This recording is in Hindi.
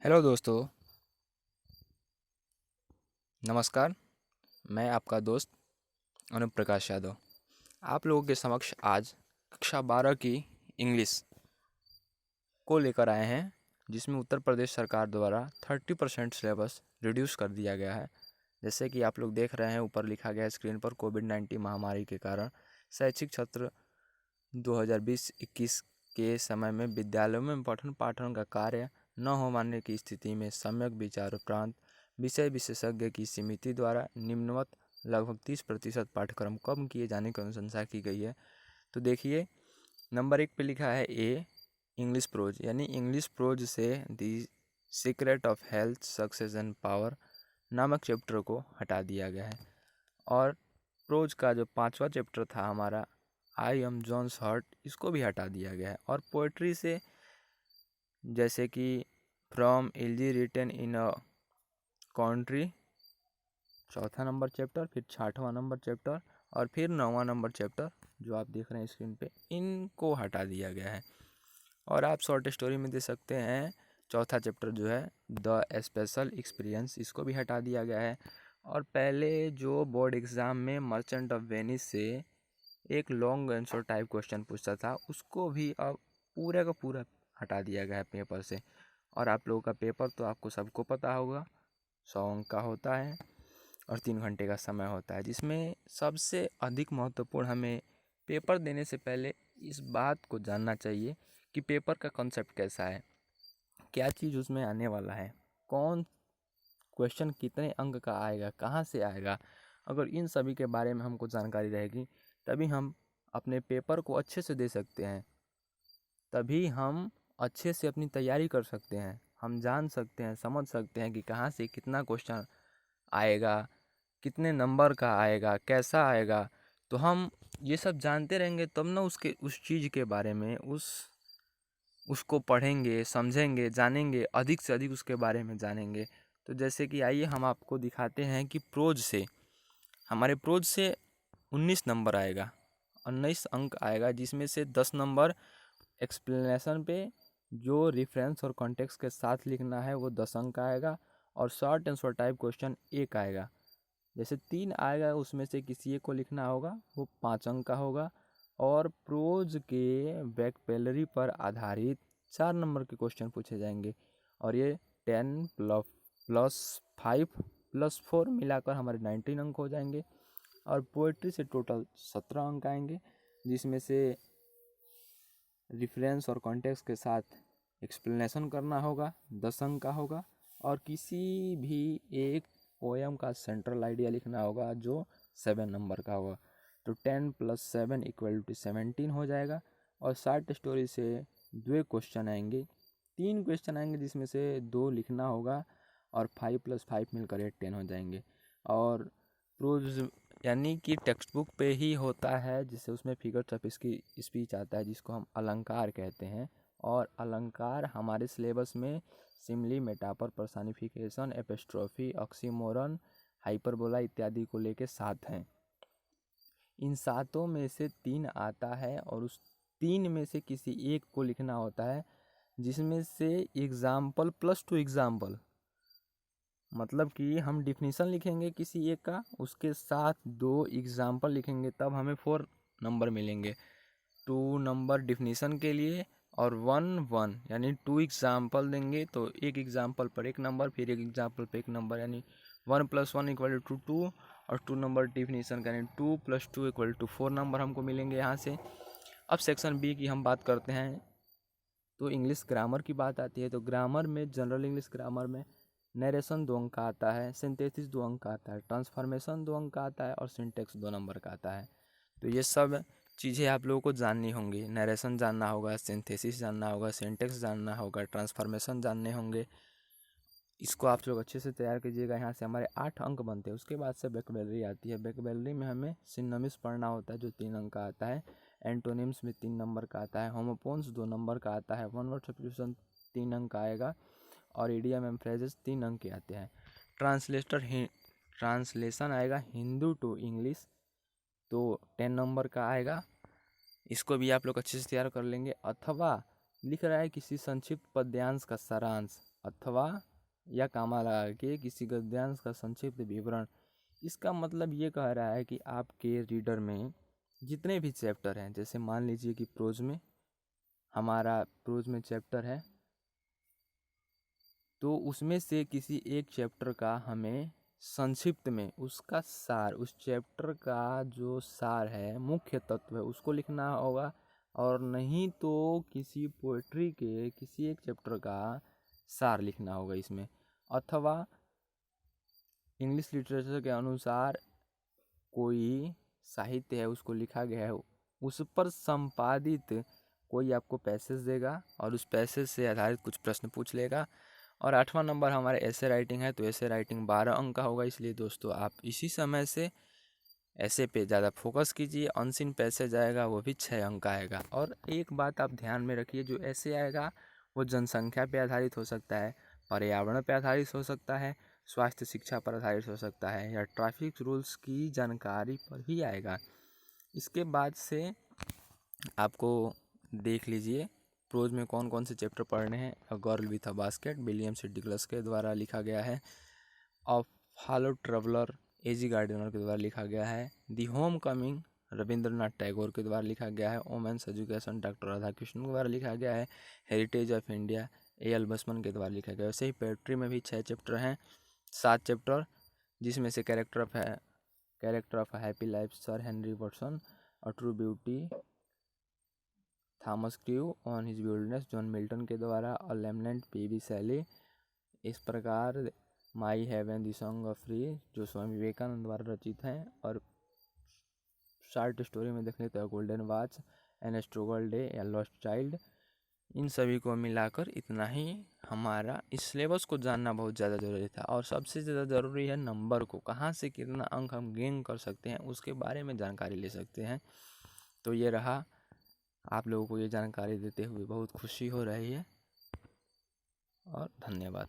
हेलो दोस्तों। नमस्कार। मैं आपका दोस्त अनुप प्रकाश यादव आप लोगों के समक्ष आज कक्षा 12 की इंग्लिश को लेकर आए हैं, जिसमें उत्तर प्रदेश सरकार द्वारा 30% सिलेबस रिड्यूस कर दिया गया है। जैसे कि आप लोग देख रहे हैं, ऊपर लिखा गया है स्क्रीन पर, कोविड-19 महामारी के कारण शैक्षिक सत्र 2020-21 के समय में विद्यालयों में पठन पाठन का कार्य न हो मानने की स्थिति में सम्यक विचार उपरांत विषय विशेषज्ञ की समिति द्वारा निम्नवत लगभग 30% पाठ्यक्रम कम किए जाने की अनुशंसा की गई है। तो देखिए, नंबर 1 पे लिखा है ए इंग्लिश प्रोज, यानी इंग्लिश प्रोज से the secret of health success and power नामक चैप्टर को हटा दिया गया है। और प्रोज का जो 5वां चैप्टर था हमारा, आई एम जॉन्स हर्ट, इसको भी हटा दिया गया है। और पोएट्री से जैसे कि from elegy written in a country, चौथा नंबर चैप्टर, फिर 6वां नंबर चैप्टर और फिर 9वां नंबर चैप्टर जो आप देख रहे हैं स्क्रीन पे, इनको हटा दिया गया है। और आप शॉर्ट स्टोरी में दे सकते हैं, चौथा चैप्टर जो है द स्पेशल एक्सपीरियंस, इसको भी हटा दिया गया है। और पहले जो बोर्ड एग्ज़ाम में मर्चेंट ऑफ वेनिस से एक लॉन्ग आंसर टाइप क्वेश्चन पूछता था, उसको भी अब पूरा का पूरा हटा दिया गया है पेपर से। और आप लोगों का पेपर तो आपको सबको पता होगा, 100 अंक का होता है और 3 घंटे का समय होता है, जिसमें सबसे अधिक महत्वपूर्ण हमें पेपर देने से पहले इस बात को जानना चाहिए कि पेपर का कॉन्सेप्ट कैसा है, क्या चीज़ उसमें आने वाला है, कौन क्वेश्चन कितने अंक का आएगा, कहाँ से आएगा। अगर इन सभी के बारे में हमको जानकारी रहेगी, तभी हम अपने पेपर को अच्छे से दे सकते हैं, तभी हम अच्छे से अपनी तैयारी कर सकते हैं। हम जान सकते हैं, समझ सकते हैं कि कहाँ से कितना क्वेश्चन आएगा, कितने नंबर का आएगा, कैसा आएगा। तो हम ये सब जानते रहेंगे तब ना उस चीज़ के बारे में उसको पढ़ेंगे, समझेंगे, जानेंगे, अधिक से अधिक उसके बारे में जानेंगे। तो जैसे कि आइए हम आपको दिखाते हैं कि हमारे प्रोज से 19 नंबर आएगा, 19 अंक आएगा, जिसमें से 10 नंबर एक्सप्लेनेशन पे जो रेफरेंस और कॉन्टेक्स्ट के साथ लिखना है वो 10 अंक का आएगा। और शॉर्ट आंसर टाइप क्वेश्चन एक आएगा, जैसे 3 आएगा उसमें से किसी एक को लिखना होगा, वो 5 अंक का होगा। और प्रोज के वोकैबुलरी पर आधारित 4 नंबर के क्वेश्चन पूछे जाएंगे, और ये 10 प्लस 5 प्लस 4 मिलाकर हमारे 19 अंक हो जाएंगे। और पोएट्री से टोटल 17 अंक आएंगे, जिसमें से रेफरेंस और कॉन्टेक्स्ट के साथ एक्सप्लेनेशन करना होगा, 10 अंक का होगा। और किसी भी एक पोएम का सेंट्रल आइडिया लिखना होगा जो 7 नंबर का होगा। तो 10 + 7 = 17 हो जाएगा। और शॉर्ट स्टोरी से 2 क्वेश्चन आएंगे, 3 क्वेश्चन आएंगे, जिसमें से 2 लिखना होगा, और 5 + 5 मिलकर 10 हो जाएंगे। और प्रोज यानी कि टेक्स्ट बुक पे ही होता है, जिससे उसमें फिगर्स ऑफ स्पीच आता है, जिसको हम अलंकार कहते हैं। और अलंकार हमारे सिलेबस में simile, metaphor, personification, epistrophe, oxymoron, hyperbola इत्यादि को लेके 7 हैं। इन 7 में से 3 आता है, और उस 3 में से किसी एक को लिखना होता है, जिसमें से एग्जाम्पल प्लस 2 एग्जाम्पल, मतलब कि हम डिफिनीशन लिखेंगे किसी एक का, उसके साथ 2 एग्जाम्पल लिखेंगे, तब हमें 4 नंबर मिलेंगे। 2 नंबर डिफिनीशन के लिए, और 1 यानी 2 एग्जाम्पल देंगे तो एक एग्जाम्पल पर 1 नंबर, फिर एक एग्जाम्पल पर 1 नंबर, यानी 1 + 1 = 2। और 2 नंबर डिफिनीशन का, यानी 2 + 2 = 4 नंबर हमको मिलेंगे यहाँ से। अब सेक्शन बी की हम बात करते हैं, तो इंग्लिश ग्रामर की बात आती है। तो ग्रामर में, जनरल इंग्लिश ग्रामर में नरेशन 2 अंक का आता है, सिंथेसिस 2 अंक का आता है, ट्रांसफॉर्मेशन 2 अंक का आता है, और सिंटेक्स 2 नंबर का आता है। तो ये सब चीज़ें आप लोगों को जाननी होंगी। नरेशन जानना होगा, सिंथेसिस जानना होगा, सिंटेक्स जानना होगा, ट्रांसफॉर्मेशन जानने होंगे। इसको आप लोग अच्छे से तैयार कीजिएगा। यहाँ से हमारे 8 अंक बनते हैं। उसके बाद से वोकैबुलरी आती है। वोकैबुलरी में हमें सिनोनिम्स पढ़ना होता है, जो 3 अंक का आता है। एंटोनिम्स में 3 नंबर का आता है। होमोफोन्स 2 नंबर का आता है। वन वर्ड सब्स्टिट्यूशन 3 अंक का आएगा। और इडियम एंड फ्रेजेस 3 अंक के आते हैं। ट्रांसलेशन आएगा हिंदू टू इंग्लिश, तो 10 नंबर का आएगा। इसको भी आप लोग अच्छे से तैयार कर लेंगे। अथवा लिख रहा है किसी संक्षिप्त पद्यांश का सारांश, अथवा या कॉमा लगा के किसी गद्यांश का संक्षिप्त विवरण। इसका मतलब ये कह रहा है कि आपके रीडर में जितने भी चैप्टर हैं, जैसे मान लीजिए कि प्रोज में हमारा प्रोज में चैप्टर है, तो उसमें से किसी एक चैप्टर का हमें संक्षिप्त में उसका सार, उस चैप्टर का जो सार है, मुख्य तत्व है, उसको लिखना होगा। और नहीं तो किसी पोएट्री के किसी एक चैप्टर का सार लिखना होगा इसमें। अथवा इंग्लिश लिटरेचर के अनुसार कोई साहित्य है, उसको लिखा गया है, उस पर संपादित कोई आपको पैसेज देगा और उस पैसेज से आधारित कुछ प्रश्न पूछ लेगा। और 8वां नंबर हमारे ऐसे राइटिंग है, तो ऐसे राइटिंग 12 अंक का होगा। इसलिए दोस्तों आप इसी समय से ऐसे पे ज़्यादा फोकस कीजिए। अनसीन पैसेज आएगा वो भी 6 अंक का आएगा। और एक बात आप ध्यान में रखिए, जो ऐसे आएगा वो जनसंख्या पे आधारित हो सकता है, पर्यावरण पे आधारित हो सकता है, स्वास्थ्य शिक्षा पर आधारित हो सकता है, या ट्रैफिक रूल्स की जानकारी पर भी आएगा। इसके बाद से आपको देख लीजिए प्रोज में कौन कौन से चैप्टर पढ़ने हैं। A girl with a basket William C Douglas के द्वारा लिखा गया है। A fellow traveller AG Gardiner के द्वारा लिखा गया है। The home coming Rabindranath Tagore के द्वारा लिखा गया है। वोमेन्स एजुकेशन डॉक्टर राधाकृष्णन के द्वारा लिखा गया है। Heritage of India A L. Basham के द्वारा लिखा गया। वैसे ही पोएट्री में भी 6 चैप्टर हैं, 7 चैप्टर, जिसमें से character of happy life sir Henry Watson, a true beauty Thomas crew, on his wilderness John Milton के द्वारा, अ लेमनेंट पी.बी. शैली। इस प्रकार my heaven the song of free जो स्वामी विवेकानंद द्वारा रचित हैं। और शॉर्ट स्टोरी में देखें तो golden watch, an astrologer's day या लॉस्ट चाइल्ड। इन सभी को मिलाकर इतना ही हमारा इस सिलेबस को जानना बहुत ज़्यादा ज़रूरी था। और सबसे ज़्यादा ज़रूरी है नंबर को, कहाँ से कितना अंक हम गेन कर सकते हैं उसके बारे में जानकारी ले सकते हैं। तो ये रहा, आप लोगों को ये जानकारी देते हुए बहुत खुशी हो रही है और धन्यवाद।